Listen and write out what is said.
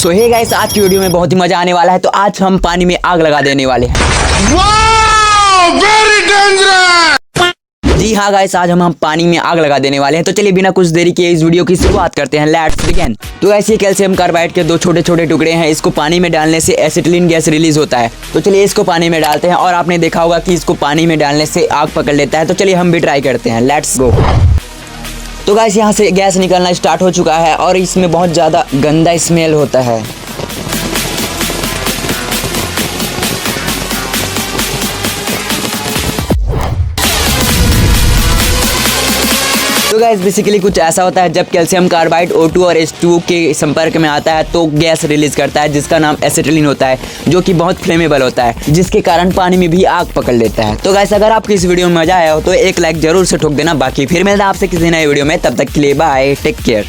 सो hey guys, आज की video में बहुत ही मजा आने वाला है। तो आज हम पानी में आग लगा देने वाले हैं। Very dangerous. जी हाँ गाइस, आज हम पानी में आग लगा देने वाले हैं। तो चलिए बिना कुछ देरी किए इस वीडियो की शुरुआत करते हैं। Let's begin. तो ऐसे कैल्शियम कार्बाइड के दो छोटे छोटे टुकड़े हैं। इसको पानी में डालने से एसिटिलीन गैस रिलीज होता है। तो चलिए इसको पानी में डालते हैं। और आपने देखा होगा कि इसको पानी में डालने से आग पकड़ लेता है। तो चलिए हम भी ट्राई करते हैं। Let's go. तो गाइस, यहाँ से गैस निकलना स्टार्ट हो चुका है और इसमें बहुत ज़्यादा गंदा स्मेल होता है। तो गाइस बेसिकली कुछ ऐसा होता है, जब कैल्शियम कार्बाइड O2 और H2O के संपर्क में आता है तो गैस रिलीज करता है, जिसका नाम एसिटिलीन होता है, जो कि बहुत फ्लेमेबल होता है, जिसके कारण पानी में भी आग पकड़ लेता है। तो गाइस, अगर आपको इस वीडियो में मजा आया हो तो एक लाइक जरूर से ठोक देना। बाकी फिर मिलता है आपसे किसी नए वीडियो में। तब तक के लिए बाय, टेक केयर।